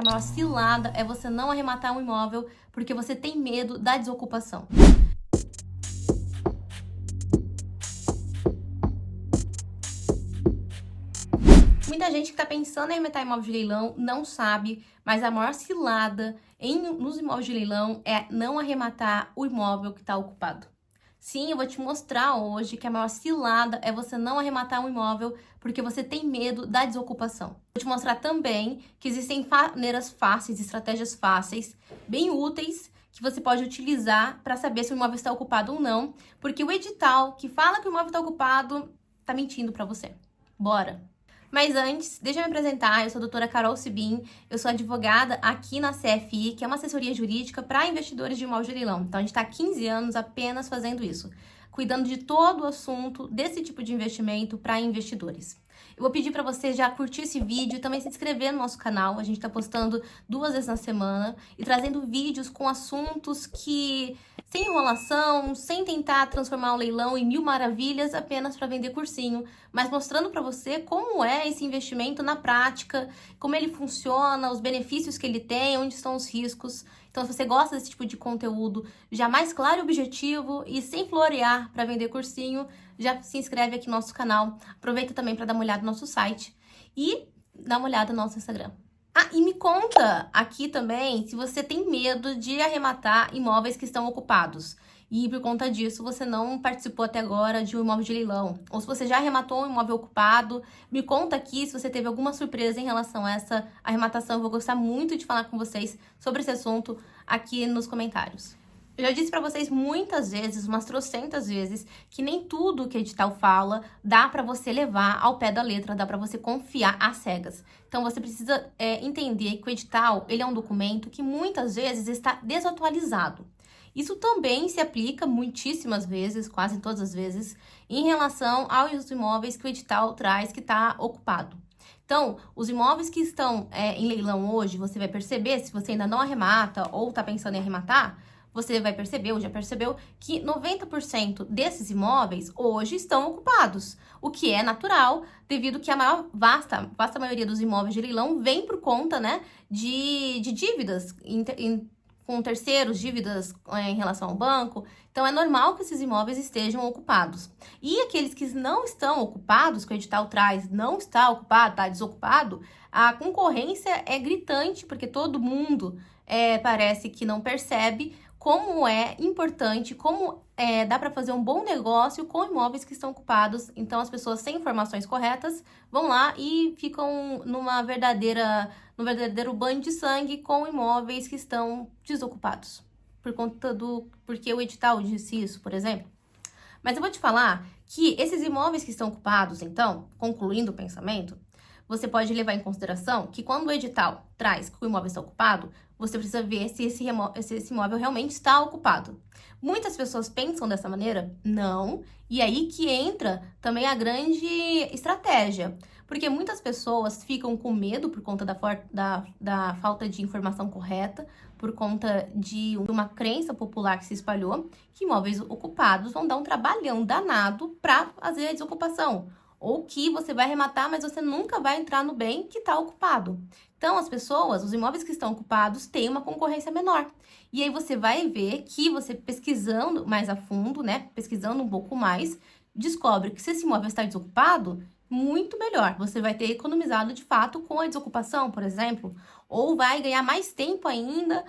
A maior cilada é você não arrematar um imóvel porque você tem medo da desocupação. Muita gente que está pensando em arrematar imóvel de leilão não sabe, mas a maior cilada nos imóveis de leilão é não arrematar o imóvel que está ocupado. Sim, eu vou te mostrar hoje que a maior cilada é você não arrematar um imóvel porque você tem medo da desocupação. Vou te mostrar também que existem maneiras fáceis, estratégias fáceis, bem úteis, que você pode utilizar para saber se o imóvel está ocupado ou não, porque o edital que fala que o imóvel está ocupado está mentindo para você. Bora! Mas antes, deixa eu me apresentar, eu sou a doutora Carol Sibim, eu sou advogada aqui na CFI, que é uma assessoria jurídica para investidores de imóvel de leilão. Então, a gente está há 15 anos apenas fazendo isso, cuidando de todo o assunto desse tipo de investimento para investidores. Eu vou pedir para você já curtir esse vídeo e também se inscrever no nosso canal. A gente está postando 2 vezes na semana e trazendo vídeos com assuntos que, sem enrolação, sem tentar transformar um leilão em mil maravilhas apenas para vender cursinho, mas mostrando para você como é esse investimento na prática, como ele funciona, os benefícios que ele tem, onde estão os riscos. Então, se você gosta desse tipo de conteúdo já mais claro e objetivo e sem florear para vender cursinho, já se inscreve aqui no nosso canal. Aproveita também para dar uma olhada no nosso site e dá uma olhada no nosso Instagram. Ah, e me conta aqui também se você tem medo de arrematar imóveis que estão ocupados e por conta disso você não participou até agora de um imóvel de leilão. Ou se você já arrematou um imóvel ocupado, me conta aqui se você teve alguma surpresa em relação a essa arrematação. Eu vou gostar muito de falar com vocês sobre esse assunto aqui nos comentários. Eu já disse para vocês muitas vezes, umas trocentas vezes, que nem tudo que o edital fala dá para você levar ao pé da letra, dá para você confiar às cegas. Então, você precisa entender que o edital ele é um documento que muitas vezes está desatualizado. Isso também se aplica muitíssimas vezes, quase todas as vezes, em relação aos imóveis que o edital traz que está ocupado. Então, os imóveis que estão em leilão hoje, você vai perceber, se você ainda não arremata ou está pensando em arrematar, você vai perceber, ou já percebeu, que 90% desses imóveis hoje estão ocupados, o que é natural, devido que a vasta maioria dos imóveis de leilão vem por conta, né, de dívidas com terceiros, dívidas em relação ao banco. Então, é normal que esses imóveis estejam ocupados. E aqueles que não estão ocupados, que o edital traz, não está ocupado, está desocupado, a concorrência é gritante, porque todo mundo parece que não percebe como é importante, como dá para fazer um bom negócio com imóveis que estão ocupados. Então, as pessoas sem informações corretas vão lá e ficam num verdadeiro banho de sangue com imóveis que estão desocupados. Porque o edital disse isso, por exemplo. Mas eu vou te falar que esses imóveis que estão ocupados, então, concluindo o pensamento, você pode levar em consideração que quando o edital traz que o imóvel está ocupado, você precisa ver se esse imóvel realmente está ocupado. Muitas pessoas pensam dessa maneira? Não. E aí que entra também a grande estratégia. Porque muitas pessoas ficam com medo por conta da falta de informação correta, por conta de uma crença popular que se espalhou, que imóveis ocupados vão dar um trabalhão danado para fazer a desocupação. Ou que você vai arrematar, mas você nunca vai entrar no bem que está ocupado. Então, os imóveis que estão ocupados têm uma concorrência menor. E aí você vai ver que você pesquisando mais a fundo, né, pesquisando um pouco mais, descobre que se esse imóvel está desocupado, muito melhor. Você vai ter economizado de fato com a desocupação, por exemplo, ou vai ganhar mais tempo ainda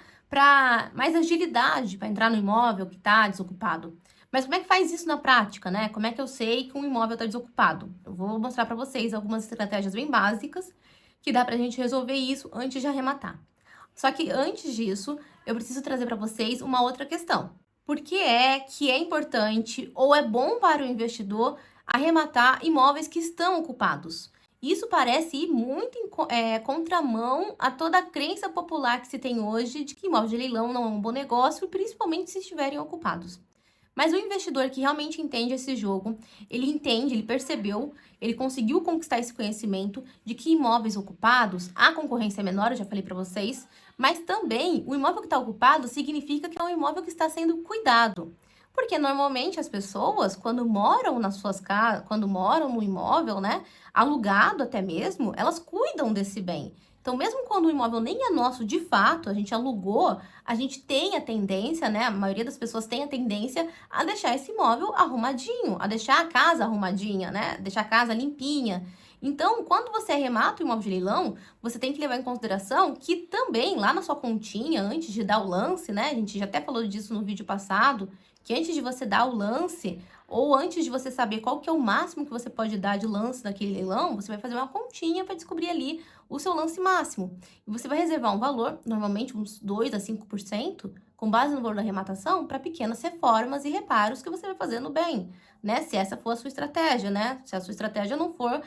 mais agilidade para entrar no imóvel que está desocupado. Mas como é que faz isso na prática, né? Como é que eu sei que um imóvel está desocupado? Eu vou mostrar para vocês algumas estratégias bem básicas que dá para a gente resolver isso antes de arrematar. Só que antes disso, eu preciso trazer para vocês uma outra questão. Por que é importante ou é bom para o investidor arrematar imóveis que estão ocupados? Isso parece ir muito em contramão a toda a crença popular que se tem hoje de que imóvel de leilão não é um bom negócio, principalmente se estiverem ocupados. Mas o investidor que realmente entende esse jogo, ele percebeu, ele conseguiu conquistar esse conhecimento de que imóveis ocupados, a concorrência é menor, eu já falei para vocês, mas também o imóvel que está ocupado significa que é um imóvel que está sendo cuidado. Porque normalmente as pessoas, quando moram nas suas casas, quando moram no imóvel, né, alugado até mesmo, elas cuidam desse bem. Então, mesmo quando o imóvel nem é nosso de fato, a gente alugou, a gente tem a tendência, né? A maioria das pessoas tem a tendência a deixar esse imóvel arrumadinho, a deixar a casa arrumadinha, né? Deixar a casa limpinha. Então, quando você arremata o imóvel de leilão, você tem que levar em consideração que também, lá na sua continha, antes de dar o lance, né? A gente já até falou disso no vídeo passado, que antes de você dar o lance, ou antes de você saber qual que é o máximo que você pode dar de lance naquele leilão, você vai fazer uma continha para descobrir ali o seu lance máximo. E você vai reservar um valor, normalmente uns 2 a 5%, com base no valor da arrematação, para pequenas reformas e reparos que você vai fazer no bem, né? Se essa for a sua estratégia, né? Se a sua estratégia não for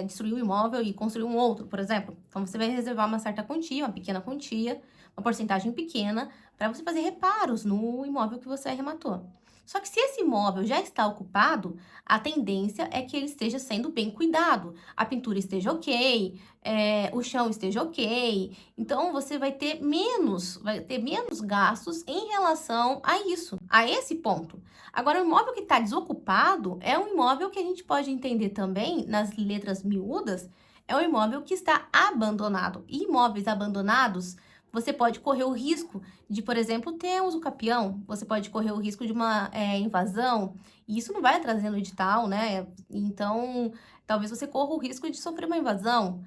destruir o imóvel e construir um outro, por exemplo. Então, você vai reservar uma certa quantia, uma pequena quantia, uma porcentagem pequena, para você fazer reparos no imóvel que você arrematou. Só que se esse imóvel já está ocupado, a tendência é que ele esteja sendo bem cuidado. A pintura esteja ok, o chão esteja ok. Então, você vai ter menos gastos em relação a isso, a esse ponto. Agora, o imóvel que está desocupado é um imóvel que a gente pode entender também, nas letras miúdas, é um imóvel que está abandonado. E imóveis abandonados, você pode correr o risco de, por exemplo, ter uso capião, você pode correr o risco de uma invasão, e isso não vai trazer no edital, né? Então, talvez você corra o risco de sofrer uma invasão.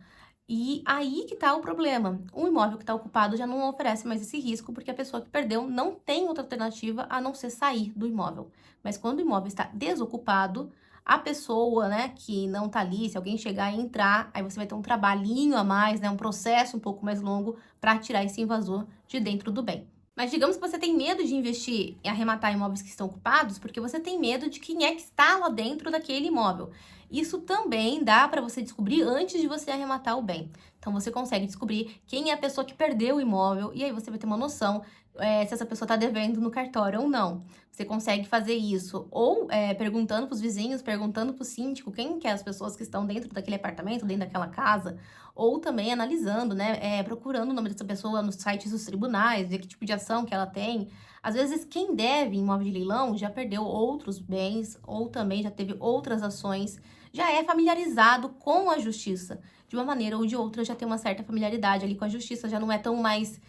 E aí que tá o problema. Um imóvel que está ocupado já não oferece mais esse risco, porque a pessoa que perdeu não tem outra alternativa a não ser sair do imóvel. Mas quando o imóvel está desocupado, a pessoa, né, que não tá ali, se alguém chegar e entrar, aí você vai ter um trabalhinho a mais, né, um processo um pouco mais longo para tirar esse invasor de dentro do bem. Mas digamos que você tem medo de investir em arrematar imóveis que estão ocupados, porque você tem medo de quem é que está lá dentro daquele imóvel. Isso também dá para você descobrir antes de você arrematar o bem. Então você consegue descobrir quem é a pessoa que perdeu o imóvel e aí você vai ter uma noção se essa pessoa está devendo no cartório ou não. Você consegue fazer isso ou perguntando para os vizinhos, perguntando para o síndico quem que é as pessoas que estão dentro daquele apartamento, dentro daquela casa, ou também analisando, né, procurando o nome dessa pessoa nos sites dos tribunais, ver que tipo de ação que ela tem. Às vezes, quem deve em imóvel de leilão já perdeu outros bens ou também já teve outras ações, já é familiarizado com a justiça. De uma maneira ou de outra, já tem uma certa familiaridade ali com a justiça, já não é tão mais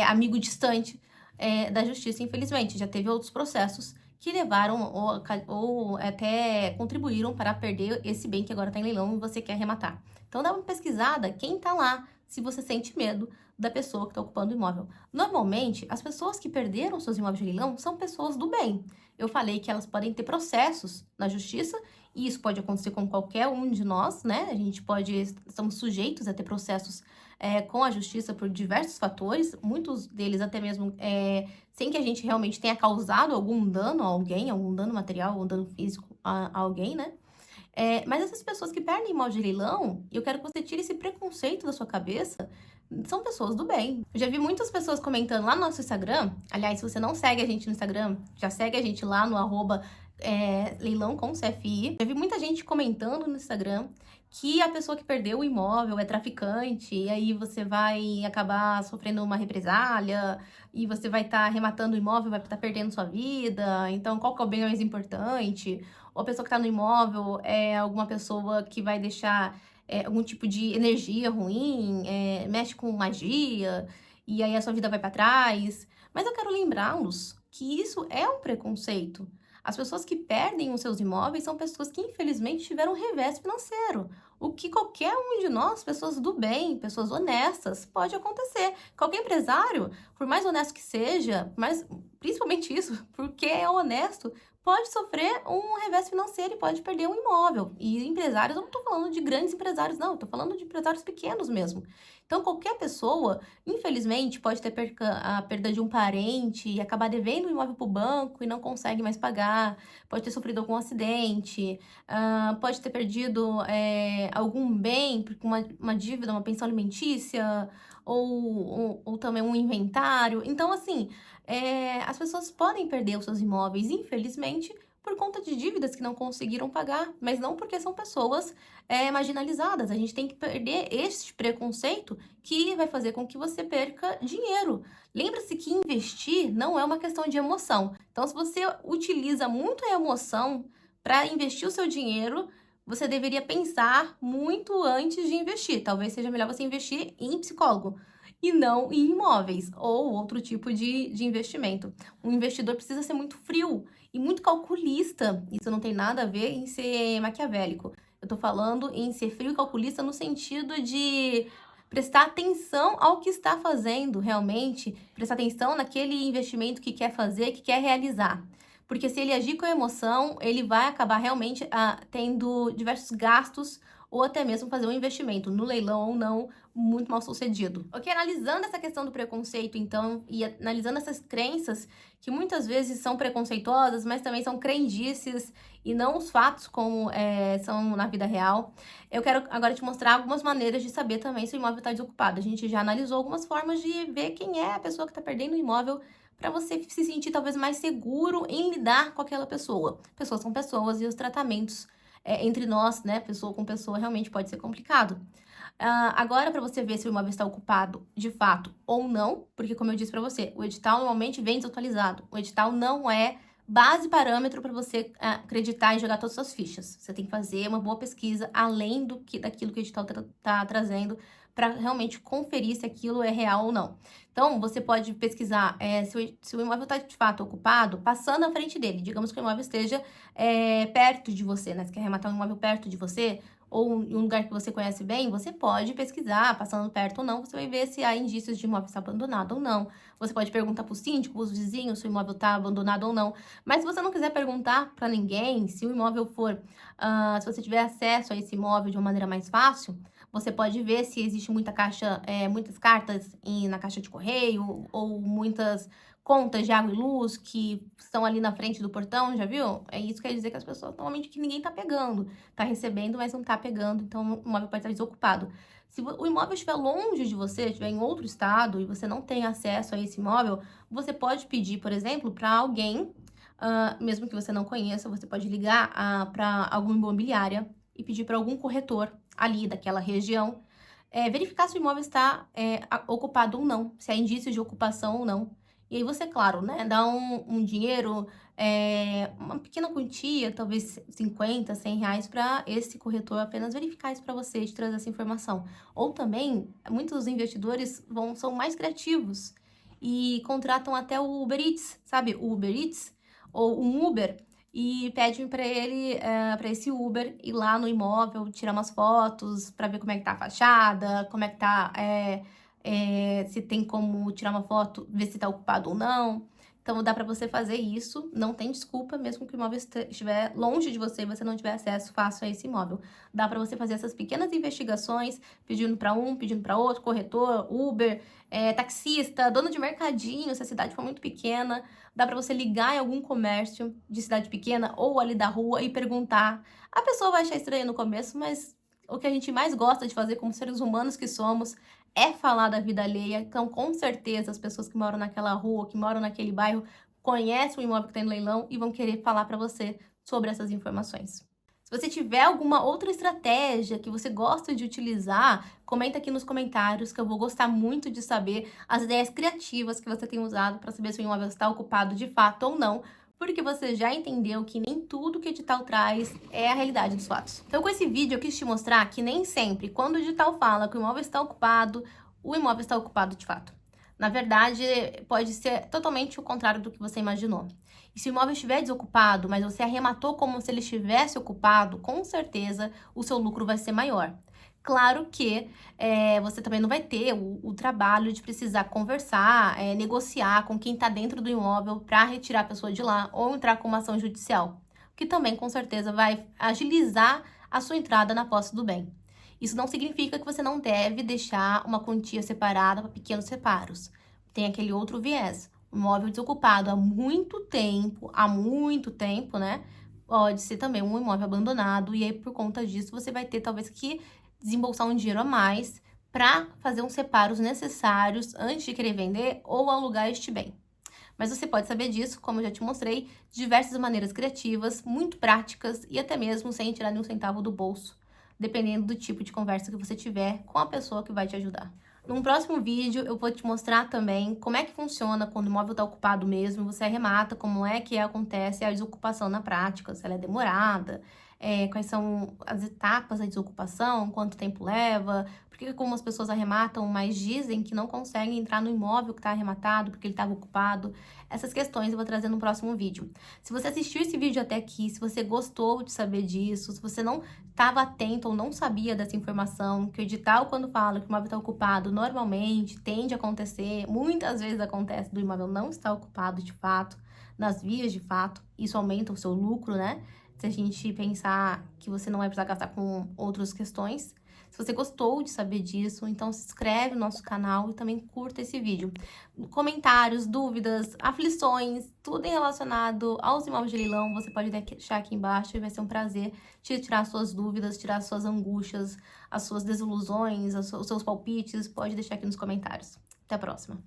amigo distante da justiça, infelizmente. Já teve outros processos que levaram ou até contribuíram para perder esse bem que agora está em leilão e você quer arrematar. Então, dá uma pesquisada quem está lá, se você sente medo da pessoa que está ocupando o imóvel. Normalmente, as pessoas que perderam seus imóveis de leilão são pessoas do bem. Eu falei que elas podem ter processos na justiça, e isso pode acontecer com qualquer um de nós, né? Estamos sujeitos a ter processos com a justiça por diversos fatores, muitos deles até mesmo sem que a gente realmente tenha causado algum dano a alguém, algum dano material, algum dano físico a alguém, né? Mas essas pessoas que perdem imóvel de leilão, eu quero que você tire esse preconceito da sua cabeça, são pessoas do bem. Eu já vi muitas pessoas comentando lá no nosso Instagram. Aliás, se você não segue a gente no Instagram, já segue a gente lá no @leilão com CFI. Já vi muita gente comentando no Instagram que a pessoa que perdeu o imóvel é traficante, e aí você vai acabar sofrendo uma represália, e você vai estar arrematando o imóvel, vai estar perdendo sua vida. Então, qual que é o bem mais importante? Ou a pessoa que está no imóvel é alguma pessoa que vai deixar algum tipo de energia ruim, mexe com magia, e aí a sua vida vai para trás. Mas eu quero lembrá-los que isso é um preconceito. As pessoas que perdem os seus imóveis são pessoas que, infelizmente, tiveram um revés financeiro. O que qualquer um de nós, pessoas do bem, pessoas honestas, pode acontecer. Qualquer empresário, por mais honesto que seja, mas principalmente isso, porque é honesto, pode sofrer um revés financeiro e pode perder um imóvel. E empresários, eu não estou falando de grandes empresários, não, estou falando de empresários pequenos mesmo. Então, qualquer pessoa, infelizmente, pode ter a perda de um parente e acabar devendo o imóvel para o banco e não consegue mais pagar, pode ter sofrido algum acidente, pode ter perdido algum bem, uma dívida, uma pensão alimentícia, ou também um inventário. Então, assim, as pessoas podem perder os seus imóveis, infelizmente, por conta de dívidas que não conseguiram pagar, mas não porque são pessoas marginalizadas. A gente tem que perder este preconceito que vai fazer com que você perca dinheiro. Lembra-se que investir não é uma questão de emoção. Então, se você utiliza muito a emoção para investir o seu dinheiro, você deveria pensar muito antes de investir. Talvez seja melhor você investir em psicólogo e não em imóveis ou outro tipo de investimento. Um investidor precisa ser muito frio e muito calculista. Isso não tem nada a ver em ser maquiavélico. Eu tô falando em ser frio e calculista no sentido de prestar atenção ao que está fazendo realmente, prestar atenção naquele investimento que quer fazer, que quer realizar. Porque se ele agir com emoção, ele vai acabar realmente tendo diversos gastos ou até mesmo fazer um investimento no leilão ou não muito mal sucedido. Ok, analisando essa questão do preconceito, então, e analisando essas crenças que muitas vezes são preconceituosas, mas também são crendices e não os fatos como são na vida real, eu quero agora te mostrar algumas maneiras de saber também se o imóvel está desocupado. A gente já analisou algumas formas de ver quem é a pessoa que está perdendo o imóvel para você se sentir talvez mais seguro em lidar com aquela pessoa. Pessoas são pessoas e os tratamentos entre nós, né, pessoa com pessoa, realmente pode ser complicado. Agora, para você ver se o imóvel está ocupado de fato ou não, porque como eu disse para você, o edital normalmente vem desatualizado. O edital não é base parâmetro para você acreditar e jogar todas as suas fichas. Você tem que fazer uma boa pesquisa além daquilo que o edital está trazendo para realmente conferir se aquilo é real ou não. Então, você pode pesquisar se o imóvel está de fato ocupado, passando à frente dele. Digamos que o imóvel esteja perto de você, né? Você quer arrematar um imóvel perto de você, ou em um lugar que você conhece bem, você pode pesquisar, passando perto ou não, você vai ver se há indícios de imóvel estar abandonado ou não. Você pode perguntar para o síndico, para os vizinhos, se o imóvel está abandonado ou não. Mas se você não quiser perguntar para ninguém, se o imóvel for, se você tiver acesso a esse imóvel de uma maneira mais fácil, você pode ver se existe muitas cartas na caixa de correio ou muitas contas de água e luz que estão ali na frente do portão, já viu? Isso quer dizer que as pessoas, normalmente, que ninguém tá pegando. Tá recebendo, mas não tá pegando, então o imóvel pode estar desocupado. Se o imóvel estiver longe de você, estiver em outro estado e você não tem acesso a esse imóvel, você pode pedir, por exemplo, para alguém, mesmo que você não conheça, você pode ligar para alguma imobiliária e pedir para algum corretor ali daquela região verificar se o imóvel está ocupado ou não, se há indícios de ocupação ou não. E aí você, claro, né, dá um dinheiro, uma pequena quantia, talvez 50, 100 reais, para esse corretor apenas verificar isso para você, te trazer essa informação. Ou também, muitos investidores são mais criativos e contratam até o Uber Eats, sabe? O Uber Eats ou um Uber, e pedem para ele, para esse Uber ir lá no imóvel, tirar umas fotos para ver como é que tá a fachada, como é que tá, se tem como tirar uma foto, ver se tá ocupado ou não. Então, dá para você fazer isso, não tem desculpa, mesmo que o imóvel estiver longe de você e você não tiver acesso fácil a esse imóvel. Dá para você fazer essas pequenas investigações, pedindo para um, pedindo para outro, corretor, Uber, taxista, dono de mercadinho, se a cidade for muito pequena. Dá para você ligar em algum comércio de cidade pequena ou ali da rua e perguntar. A pessoa vai achar estranho no começo, mas o que a gente mais gosta de fazer como seres humanos que somos é falar da vida alheia. Então, com certeza, as pessoas que moram naquela rua, que moram naquele bairro, conhecem o imóvel que tem no leilão e vão querer falar para você sobre essas informações. Se você tiver alguma outra estratégia que você gosta de utilizar, comenta aqui nos comentários que eu vou gostar muito de saber as ideias criativas que você tem usado para saber se o imóvel está ocupado de fato ou não, porque você já entendeu que nem tudo que o edital traz é a realidade dos fatos. Então, com esse vídeo, eu quis te mostrar que nem sempre, quando o edital fala que o imóvel está ocupado, o imóvel está ocupado de fato. Na verdade, pode ser totalmente o contrário do que você imaginou. E se o imóvel estiver desocupado, mas você arrematou como se ele estivesse ocupado, com certeza o seu lucro vai ser maior. Claro que você também não vai ter o trabalho de precisar conversar, negociar com quem está dentro do imóvel para retirar a pessoa de lá ou entrar com uma ação judicial, que também com certeza vai agilizar a sua entrada na posse do bem. Isso não significa que você não deve deixar uma quantia separada para pequenos reparos. Tem aquele outro viés. O imóvel desocupado há muito tempo, né? Pode ser também um imóvel abandonado, e aí por conta disso você vai ter talvez que desembolsar um dinheiro a mais para fazer uns reparos necessários antes de querer vender ou alugar este bem. Mas você pode saber disso, como eu já te mostrei, de diversas maneiras criativas, muito práticas e até mesmo sem tirar nenhum centavo do bolso, dependendo do tipo de conversa que você tiver com a pessoa que vai te ajudar. Num próximo vídeo, eu vou te mostrar também como é que funciona quando o imóvel está ocupado mesmo, você arremata, como é que acontece a desocupação na prática, se ela é demorada, quais são as etapas da desocupação, quanto tempo leva, por que algumas pessoas arrematam, mas dizem que não conseguem entrar no imóvel que está arrematado porque ele estava ocupado. Essas questões eu vou trazer no próximo vídeo. Se você assistiu esse vídeo até aqui, se você gostou de saber disso, se você não estava atento ou não sabia dessa informação, que o edital, quando fala que o imóvel está ocupado, normalmente tende a acontecer, muitas vezes acontece do imóvel não estar ocupado de fato, nas vias de fato, isso aumenta o seu lucro, né? Se a gente pensar que você não vai precisar gastar com outras questões. Se você gostou de saber disso, então se inscreve no nosso canal e também curta esse vídeo. Comentários, dúvidas, aflições, tudo relacionado aos imóveis de leilão, você pode deixar aqui embaixo e vai ser um prazer te tirar suas dúvidas, tirar suas angústias, as suas desilusões, os seus palpites, pode deixar aqui nos comentários. Até a próxima!